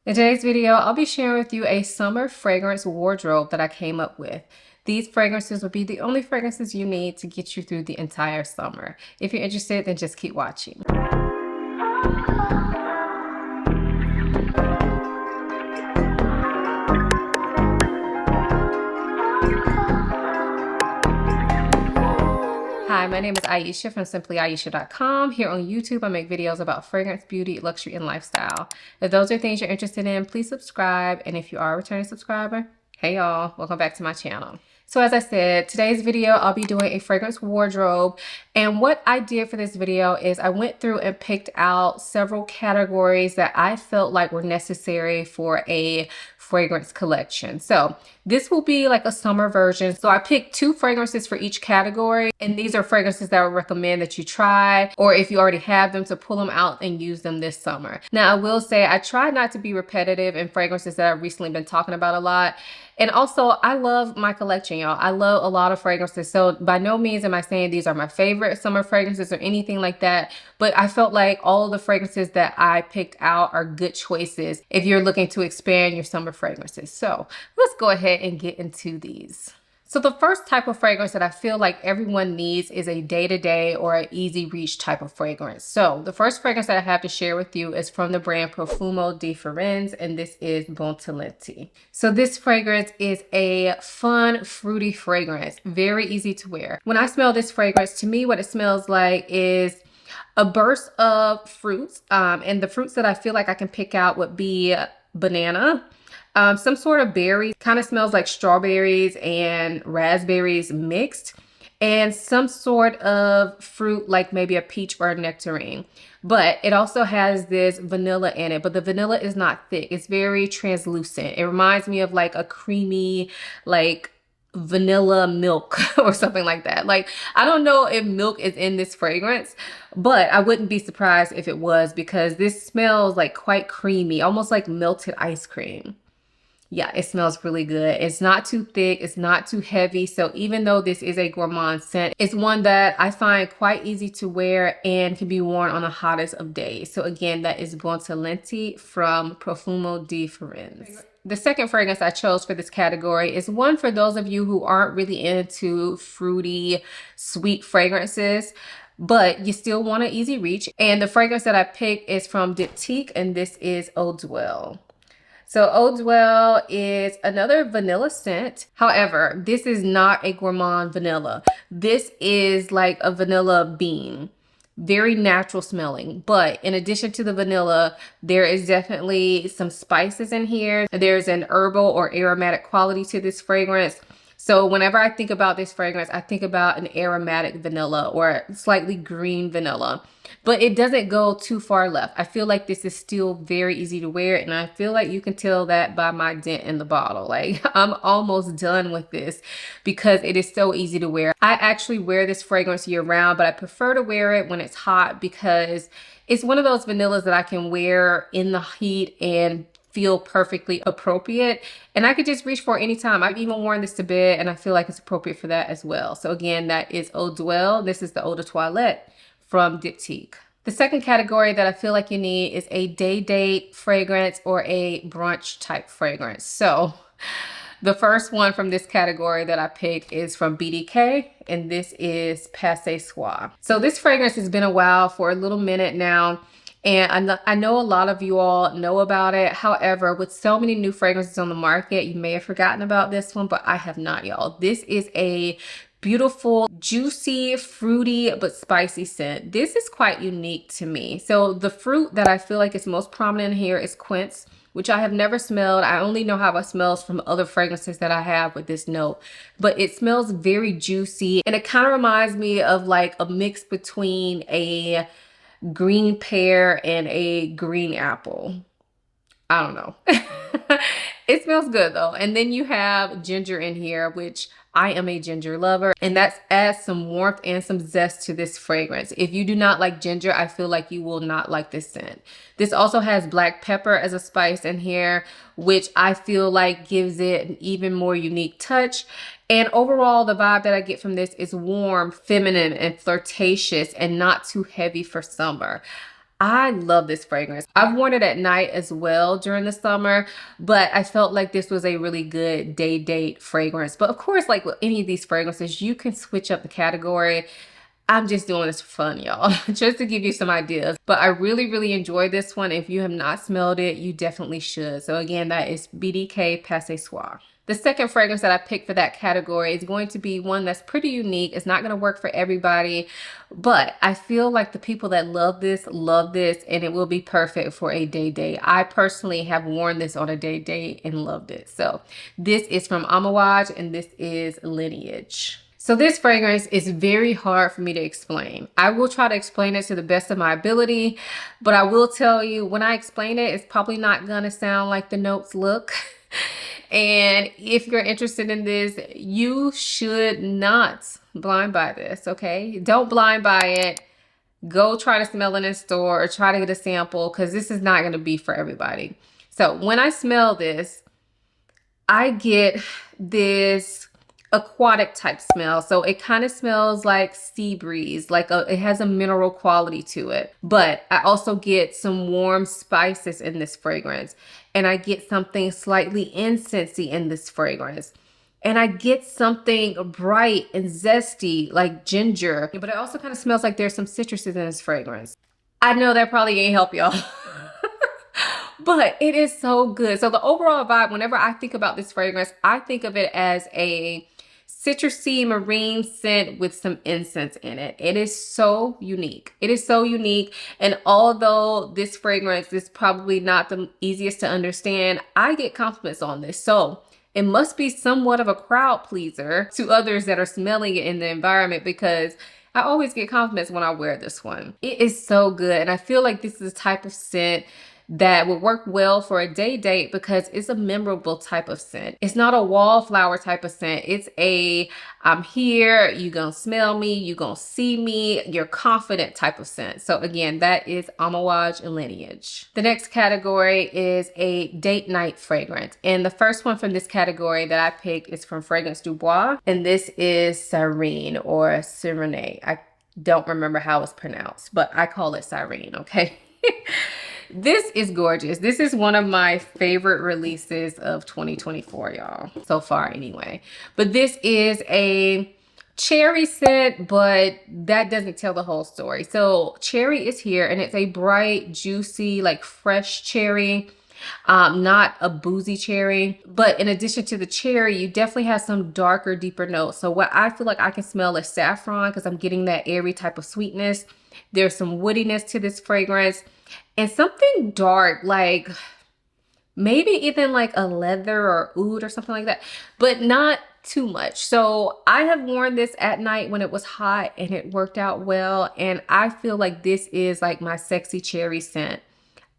In today's video, I'll be sharing with you a summer fragrance wardrobe that I came up with. These fragrances will be the only fragrances you need to get you through the entire summer. If you're interested, then just keep watching. Hi, my name is Ayesha from simplyayesha.com. Here on YouTube, I make videos about fragrance, beauty, luxury, and lifestyle. If those are things you're interested in, please subscribe. And if you are a returning subscriber, hey y'all, welcome back to my channel. So as I said, today's video, I'll be doing a fragrance wardrobe. And what I did for this video is I went through and picked out several categories that I felt like were necessary for a fragrance collection. So this will be like a summer version. So I picked 2 fragrances for each category. And these are fragrances that I would recommend that you try, or if you already have them, to pull them out and use them this summer. Now, I will say I try not to be repetitive in fragrances that I've recently been talking about a lot. And also, I love my collection, y'all. I love a lot of fragrances. So by no means am I saying these are my favorite summer fragrances or anything like that. But I felt like all of the fragrances that I picked out are good choices if you're looking to expand your summer fragrances. So let's go ahead and get into these. So the first type of fragrance that I feel like everyone needs is a day-to-day or an easy reach type of fragrance. So the first fragrance that I have to share with you is from the brand Profumo di Firenze, and this is Buontalenti. So this fragrance is a fun, fruity fragrance, very easy to wear. When I smell this fragrance, to me, what it smells like is a burst of fruits, and the fruits that I feel like I can pick out would be banana, some sort of berry, kind of smells like strawberries and raspberries mixed, and some sort of fruit like maybe a peach or a nectarine. But it also has this vanilla in it, but the vanilla is not thick. It's very translucent. It reminds me of like a creamy, like vanilla milk or something like that. Like, I don't know if milk is in this fragrance, but I wouldn't be surprised if it was, because this smells like quite creamy, almost like melted ice cream. Yeah, it smells really good. It's not too thick. It's not too heavy. So even though this is a gourmand scent, it's one that I find quite easy to wear and can be worn on the hottest of days. So again, that is Buontalenti from Profumo di Firenze. The second fragrance I chose for this category is one for those of you who aren't really into fruity, sweet fragrances, but you still want an easy reach. And the fragrance that I picked is from Diptyque, and this is Eau d'Huile. So Eau d'Huile is another vanilla scent. However, this is not a gourmand vanilla. This is like a vanilla bean. Very natural smelling. But in addition to the vanilla, there is definitely some spices in here. There's an herbal or aromatic quality to this fragrance. So whenever I think about this fragrance, I think about an aromatic vanilla or slightly green vanilla. But it doesn't go too far left. I feel like this is still very easy to wear, and I feel like you can tell that by my dent in the bottle. Like, I'm almost done with this because it is so easy to wear. I actually wear this fragrance year round, but I prefer to wear it when it's hot because it's one of those vanillas that I can wear in the heat and feel perfectly appropriate, and I could just reach for it anytime. I've even worn this to bed, and I feel like it's appropriate for that as well. So again, that is Eau d'Huile. This is the Eau de Toilette from Diptyque. The second category that I feel like you need is a day date fragrance or a brunch type fragrance. So the first one from this category that I picked is from BDK, and this is Passe Soir. So this fragrance has been a while, for a little minute now, and I know a lot of you all know about it. However, with so many new fragrances on the market, you may have forgotten about this one, but I have not, y'all. This is a beautiful, juicy, fruity, but spicy scent. This is quite unique to me. So the fruit that I feel like is most prominent here is quince, which I have never smelled. I only know how it smells from other fragrances that I have with this note, but it smells very juicy, and it kind of reminds me of like a mix between a green pear and a green apple. I don't know. It smells good though. And then you have ginger in here, which I am a ginger lover, and that adds some warmth and some zest to this fragrance. If you do not like ginger, I feel like you will not like this scent. This also has black pepper as a spice in here, which I feel like gives it an even more unique touch. And overall, the vibe that I get from this is warm, feminine, and flirtatious, and not too heavy for summer. I love this fragrance. I've worn it at night as well during the summer, but I felt like this was a really good day date fragrance. But of course, like with any of these fragrances, you can switch up the category. I'm just doing this for fun, y'all, just to give you some ideas. But I really, really enjoy this one. If you have not smelled it, you definitely should. So again, that is BDK Passe Soir. The second fragrance that I picked for that category is going to be one that's pretty unique. It's not going to work for everybody, but I feel like the people that love this, and it will be perfect for a day date. I personally have worn this on a day date and loved it. So this is from Amouage, and this is Lineage. So this fragrance is very hard for me to explain. I will try to explain it to the best of my ability, but I will tell you when I explain it, it's probably not gonna sound like the notes look. And if you're interested in this, you should not blind buy this, okay? Don't blind buy it. Go try to smell it in store or try to get a sample, because this is not gonna be for everybody. So when I smell this, I get this aquatic type smell. So it kind of smells like sea breeze, like it has a mineral quality to it. But I also get some warm spices in this fragrance. And I get something slightly incensey in this fragrance. And I get something bright and zesty like ginger. But it also kind of smells like there's some citruses in this fragrance. I know that probably ain't help y'all. But it is so good. So the overall vibe, whenever I think about this fragrance, I think of it as a citrusy marine scent with some incense in it. It is so unique. It is so unique. And although this fragrance is probably not the easiest to understand, I get compliments on this. So it must be somewhat of a crowd pleaser to others that are smelling it in the environment, because I always get compliments when I wear this one. It is so good. And I feel like this is a type of scent that would work well for a day date because it's a memorable type of scent. It's not a wallflower type of scent. It's a, I'm here, you gonna smell me, you gonna see me, you're confident type of scent. So again, that is Amouage and Lineage. The next category is a date night fragrance. And the first one from this category that I picked is from Fragrance Du Bois. And this is Sirene or Sirene. I don't remember how it's pronounced, but I call it Sirene, okay? This is gorgeous. This is one of my favorite releases of 2024, y'all. So far, anyway. But this is a cherry scent, but that doesn't tell the whole story. So cherry is here, and it's a bright, juicy, like fresh cherry. Not a boozy cherry. But in addition to the cherry, you definitely have some darker, deeper notes. So what I feel like I can smell is saffron, because I'm getting that airy type of sweetness. There's some woodiness to this fragrance. And something dark, like maybe even like a leather or oud or something like that, but not too much. So I have worn this at night when it was hot and it worked out well. And I feel like this is like my sexy cherry scent.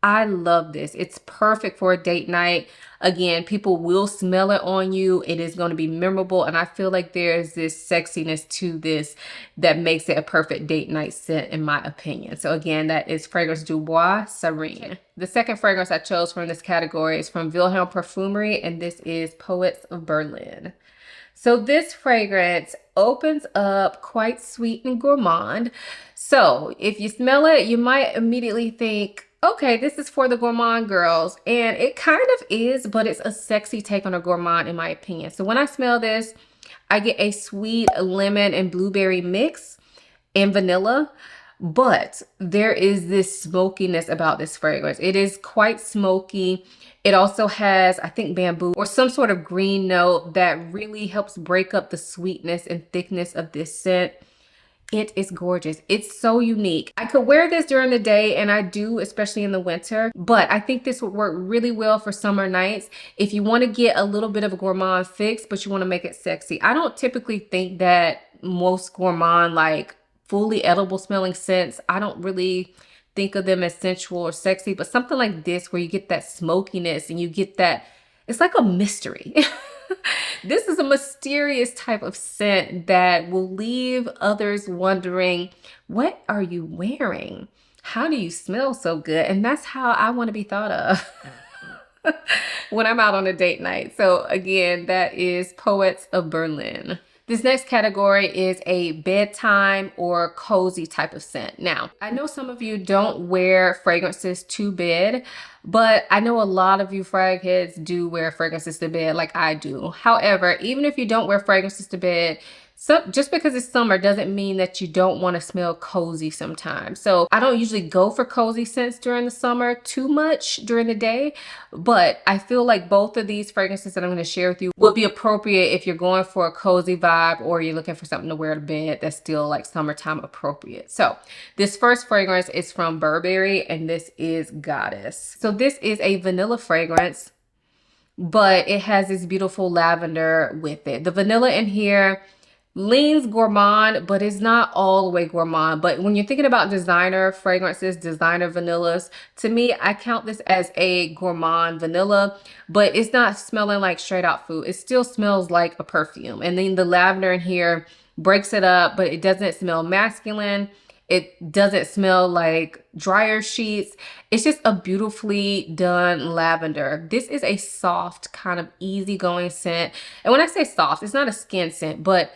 I love this. It's perfect for a date night. Again, people will smell it on you. It is going to be memorable. And I feel like there's this sexiness to this that makes it a perfect date night scent, in my opinion. So again, that is Fragrance Du Bois Sirene. The second fragrance I chose from this category is from Wilhelm Perfumery, and this is Poets of Berlin. So this fragrance opens up quite sweet and gourmand. So if you smell it, you might immediately think, okay, this is for the gourmand girls. And it kind of is, but it's a sexy take on a gourmand, in my opinion. So when I smell this, I get a sweet lemon and blueberry mix and vanilla. But there is this smokiness about this fragrance. It is quite smoky. It also has, I think, bamboo or some sort of green note that really helps break up the sweetness and thickness of this scent. It is gorgeous. It's so unique. I could wear this during the day, and I do, especially in the winter, but I think this would work really well for summer nights if you want to get a little bit of a gourmand fix, but you want to make it sexy. I don't typically think that most gourmand, like fully edible smelling scents, I don't really think of them as sensual or sexy, but something like this where you get that smokiness and you get that, it's like a mystery. This is a mysterious type of scent that will leave others wondering, what are you wearing? How do you smell so good? And that's how I want to be thought of when I'm out on a date night. So again, that is Poets of Berlin. This next category is a bedtime or cozy type of scent. Now, I know some of you don't wear fragrances to bed, but I know a lot of you frag heads do wear fragrances to bed like I do. However, even if you don't wear fragrances to bed, just because it's summer doesn't mean that you don't want to smell cozy sometimes. So I don't usually go for cozy scents during the summer too much during the day, but I feel like both of these fragrances that I'm going to share with you would be appropriate if you're going for a cozy vibe or you're looking for something to wear to bed that's still like summertime appropriate. So this first fragrance is from Burberry, and this is Goddess. So this is a vanilla fragrance, but it has this beautiful lavender with it. The vanilla in here leans gourmand, but it's not all the way gourmand. But when you're thinking about designer fragrances, designer vanillas, to me, I count this as a gourmand vanilla, but it's not smelling like straight out food. It still smells like a perfume. And then the lavender in here breaks it up, but it doesn't smell masculine. It doesn't smell like dryer sheets. It's just a beautifully done lavender. This is a soft, kind of easygoing scent. And when I say soft, it's not a skin scent, but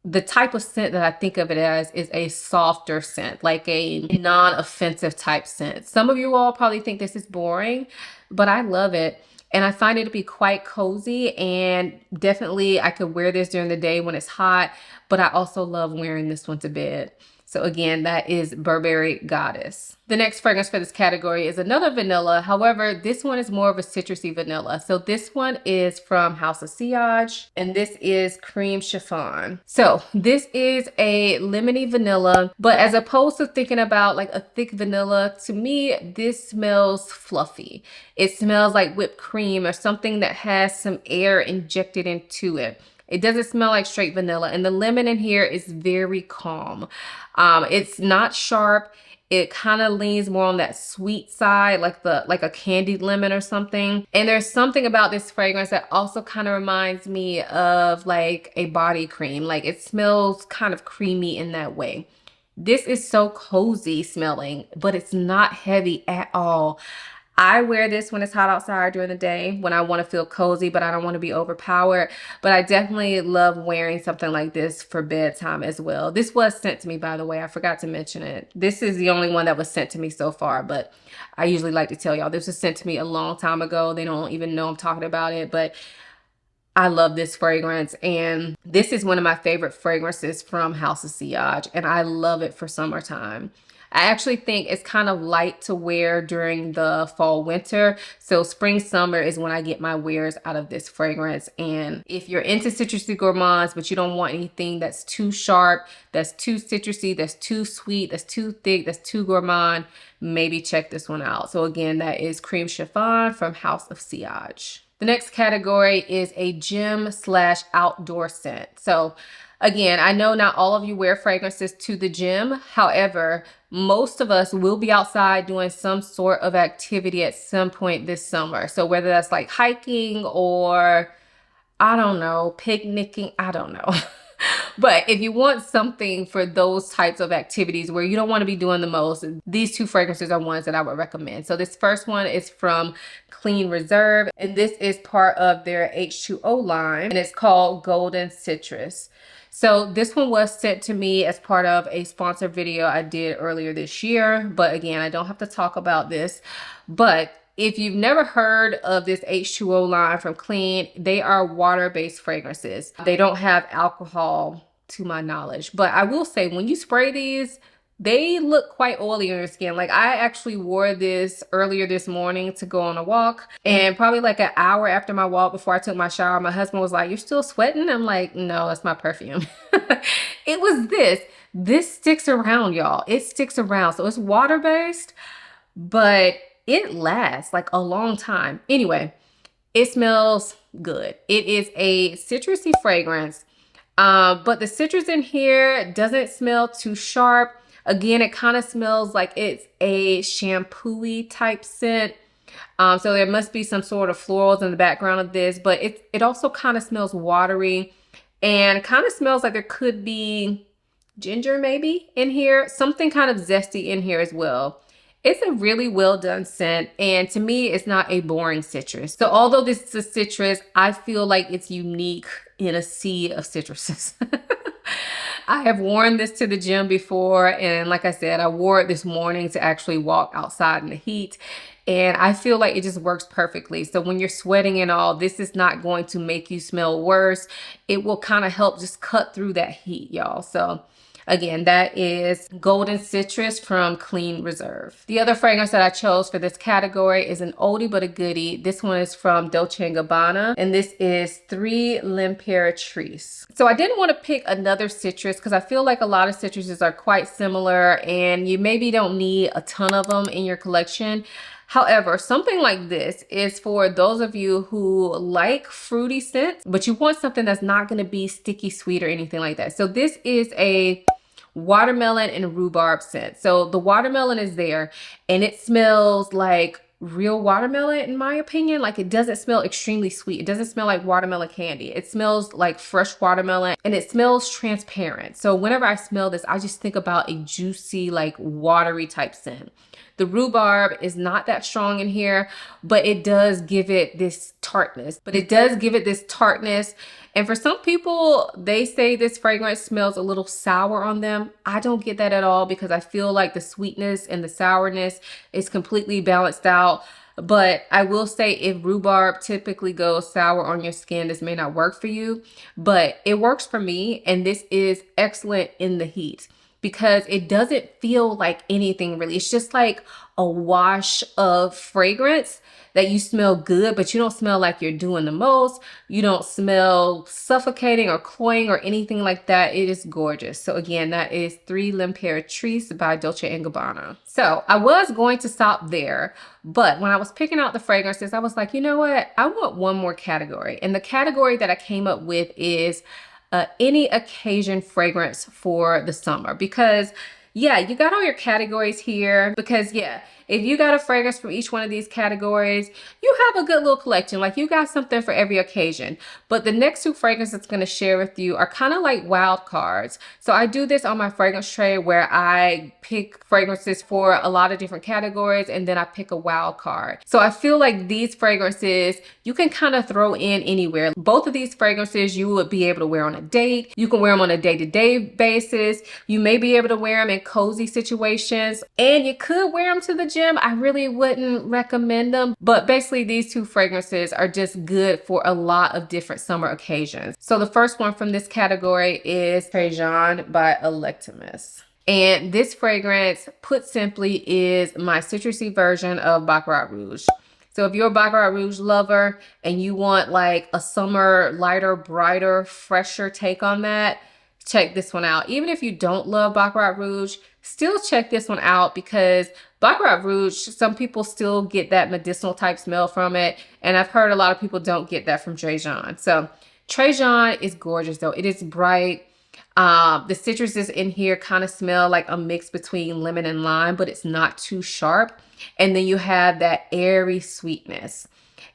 the type of scent that I think of it as is a softer scent, like a non-offensive type scent. Some of you all probably think this is boring, but I love it. And I find it to be quite cozy, and definitely I could wear this during the day when it's hot, but I also love wearing this one to bed. So again, that is Burberry Goddess. The next fragrance for this category is another vanilla. However, this one is more of a citrusy vanilla. So this one is from House of Sillage, and this is Cream Chiffon. So this is a lemony vanilla, but as opposed to thinking about like a thick vanilla, to me, this smells fluffy. It smells like whipped cream or something that has some air injected into it. It doesn't smell like straight vanilla, and the lemon in here is very calm. It's not sharp. It kind of leans more on that sweet side, like a candied lemon or something. And there's something about this fragrance that also kind of reminds me of like a body cream. Like it smells kind of creamy in that way. This is so cozy smelling, but it's not heavy at all. I wear this when it's hot outside during the day, when I want to feel cozy, but I don't want to be overpowered. But I definitely love wearing something like this for bedtime as well. This was sent to me, by the way. I forgot to mention it. This is the only one that was sent to me so far, but I usually like to tell y'all this was sent to me a long time ago. They don't even know I'm talking about it, but I love this fragrance, and this is one of my favorite fragrances from House of Sillage, and I love it for summertime. I actually think it's kind of light to wear during the fall winter. So spring summer is when I get my wears out of this fragrance. And if you're into citrusy gourmands, but you don't want anything that's too sharp, that's too citrusy, that's too sweet, that's too thick, that's too gourmand, maybe check this one out. So again, that is Cream Chiffon from House of Sillage. The next category is a gym/outdoor scent. So again, I know not all of you wear fragrances to the gym. However, most of us will be outside doing some sort of activity at some point this summer. So whether that's like hiking or, I don't know, picnicking, I don't know. But if you want something for those types of activities where you don't want to be doing the most, these two fragrances are ones that I would recommend. So this first one is from Clean Reserve, and this is part of their H2O line, and it's called Golden Citrus. So this one was sent to me as part of a sponsored video I did earlier this year. But again, I don't have to talk about this. But if you've never heard of this H2O line from Clean, they are water-based fragrances. They don't have alcohol to my knowledge. But I will say, when you spray these, they look quite oily on your skin. Like I actually wore this earlier this morning to go on a walk, and probably like an hour after my walk, before I took my shower, my husband was like, "You're still sweating?" I'm like, "No, that's my perfume." It was this. This sticks around, y'all. It sticks around. So it's water-based, but it lasts like a long time. Anyway, it smells good. It is a citrusy fragrance, but the citrus in here doesn't smell too sharp. Again, it kind of smells like it's a shampoo-y type scent. So there must be some sort of florals in the background of this, but it also kind of smells watery and kind of smells like there could be ginger maybe in here. Something kind of zesty in here as well. It's a really well done scent, and to me, it's not a boring citrus. So although this is a citrus, I feel like it's unique in a sea of citruses. I have worn this to the gym before, and like I said, I wore it this morning to actually walk outside in the heat. And I feel like it just works perfectly. So when you're sweating and all, this is not going to make you smell worse. It will kind of help just cut through that heat, y'all. So again, that is Golden Citrus from Clean Reserve. The other fragrance that I chose for this category is an oldie but a goodie. This one is from Dolce & Gabbana, and this is 3 L'Imperatrice. So I didn't want to pick another citrus because I feel like a lot of citruses are quite similar and you maybe don't need a ton of them in your collection. However, something like this is for those of you who like fruity scents, but you want something that's not going to be sticky sweet or anything like that. So this is a watermelon and rhubarb scent. So the watermelon is there and it smells like real watermelon in my opinion. Like it doesn't smell extremely sweet. It doesn't smell like watermelon candy. It smells like fresh watermelon and it smells transparent. So whenever I smell this, I just think about a juicy, like watery type scent. The rhubarb is not that strong in here, but it does give it this tartness. And for some people, they say this fragrance smells a little sour on them. I don't get that at all because I feel like the sweetness and the sourness is completely balanced out. But I will say if rhubarb typically goes sour on your skin, this may not work for you, but it works for me. And this is excellent in the heat, because it doesn't feel like anything really. It's just like a wash of fragrance that you smell good, but you don't smell like you're doing the most. You don't smell suffocating or cloying or anything like that. It is gorgeous. So again, that is 3 L'Imperatrice by Dolce & Gabbana. So I was going to stop there, but when I was picking out the fragrances, I was like, you know what? I want one more category. And the category that I came up with is any occasion fragrance for the summer, because yeah, you got all your categories here, because yeah, if you got a fragrance from each one of these categories, you have a good little collection. Like you got something for every occasion. But the next 2 fragrances I'm going to share with you are kind of like wild cards. So I do this on my fragrance tray where I pick fragrances for a lot of different categories and then I pick a wild card. So I feel like these fragrances you can kind of throw in anywhere. Both of these fragrances you would be able to wear on a date. You can wear them on a day-to-day basis. You may be able to wear them in cozy situations, and you could wear them to the gym. I really wouldn't recommend them, but basically these 2 fragrances are just good for a lot of different summer occasions. So the first one from this category is Chiffon by Electimus. And this fragrance, put simply, is my citrusy version of Baccarat Rouge. So if you're a Baccarat Rouge lover and you want like a summer lighter, brighter, fresher take on that, check this one out. Even if you don't love Baccarat Rouge, still check this one out, because Baccarat Rouge, some people still get that medicinal type smell from it. And I've heard a lot of people don't get that from Chiffon. So Chiffon is gorgeous though. It is bright. The citruses in here kind of smell like a mix between lemon and lime, but it's not too sharp. And then you have that airy sweetness.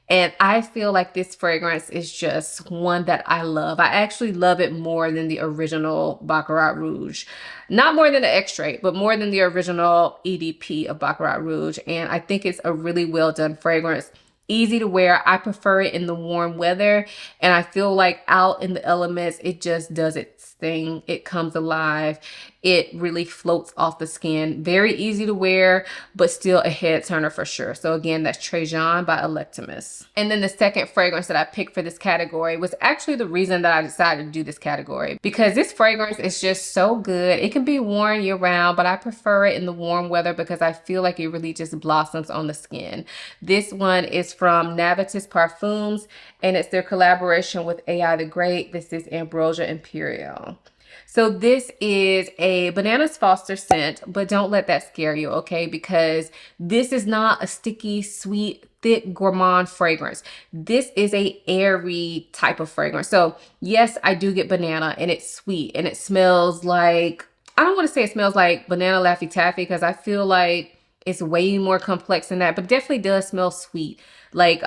And I feel like this fragrance is just one that I love. I actually love it more than the original Baccarat Rouge. Not more than the extrait, but more than the original EDP of Baccarat Rouge. And I think it's a really well done fragrance. Easy to wear. I prefer it in the warm weather. And I feel like out in the elements, it just does its thing. It comes alive. It really floats off the skin. Very easy to wear, but still a head turner for sure. So again, that's Chiffon by Electimus. And then the second fragrance that I picked for this category was actually the reason that I decided to do this category, because this fragrance is just so good. It can be worn year round, but I prefer it in the warm weather because I feel like it really just blossoms on the skin. This one is from Navitus Parfums, and it's their collaboration with AI the Great. This is Ambrosia Imperial. So this is a Bananas Foster scent, but don't let that scare you, okay? Because this is not a sticky, sweet, thick, gourmand fragrance. This is a airy type of fragrance. So yes, I do get banana, and it's sweet, and it smells like, I don't want to say it smells like banana Laffy Taffy, because I feel like it's way more complex than that, but definitely does smell sweet, like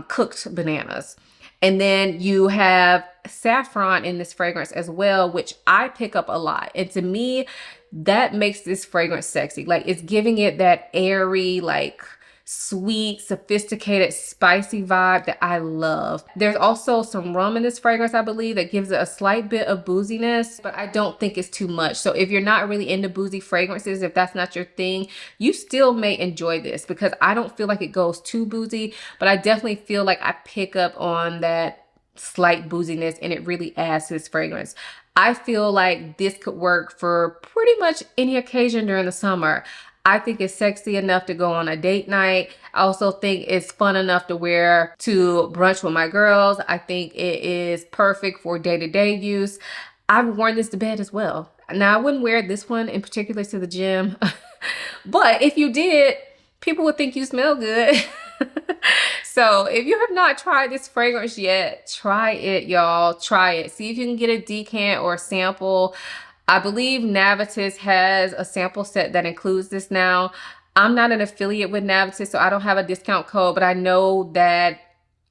cooked bananas. And then you have saffron in this fragrance as well, which I pick up a lot. And to me, that makes this fragrance sexy. Like, it's giving it that airy, like sweet, sophisticated, spicy vibe that I love. There's also some rum in this fragrance, I believe, that gives it a slight bit of booziness, but I don't think it's too much. So if you're not really into boozy fragrances, if that's not your thing, you still may enjoy this, because I don't feel like it goes too boozy, but I definitely feel like I pick up on that slight booziness, and it really adds to this fragrance. I feel like this could work for pretty much any occasion during the summer. I think it's sexy enough to go on a date night. I also think it's fun enough to wear to brunch with my girls. I think it is perfect for day-to-day use. I've worn this to bed as well. Now, I wouldn't wear this one in particular to the gym, but if you did, people would think you smell good. So if you have not tried this fragrance yet, try it, y'all. Try it. See if you can get a decant or a sample. I believe Navitus has a sample set that includes this now. I'm not an affiliate with Navitus, so I don't have a discount code, but I know that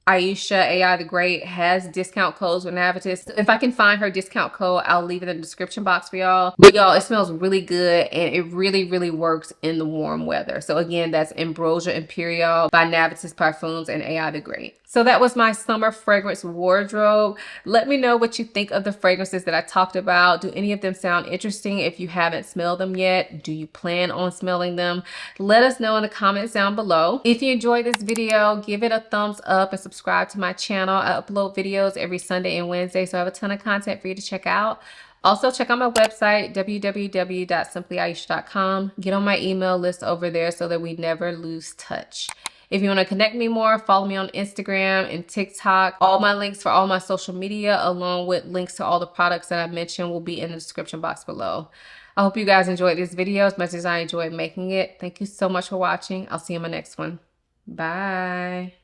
Ayesha, AI the Great, has discount codes with Navitus. So if I can find her discount code, I'll leave it in the description box for y'all. But y'all, it smells really good, and it really, really works in the warm weather. So again, that's Ambrosia Imperial by Navitus Parfums and AI the Great. So that was my summer fragrance wardrobe. Let me know what you think of the fragrances that I talked about. Do any of them sound interesting? If you haven't smelled them yet, do you plan on smelling them? Let us know in the comments down below. If you enjoyed this video, give it a thumbs up and subscribe to my channel. I upload videos every Sunday and Wednesday, so I have a ton of content for you to check out. Also, check out my website, www.simplyayesha.com. Get on my email list over there so that we never lose touch. If you want to connect me more, follow me on Instagram and TikTok. All my links for all my social media, along with links to all the products that I mentioned, will be in the description box below. I hope you guys enjoyed this video as much as I enjoyed making it. Thank you so much for watching. I'll see you in my next one. Bye.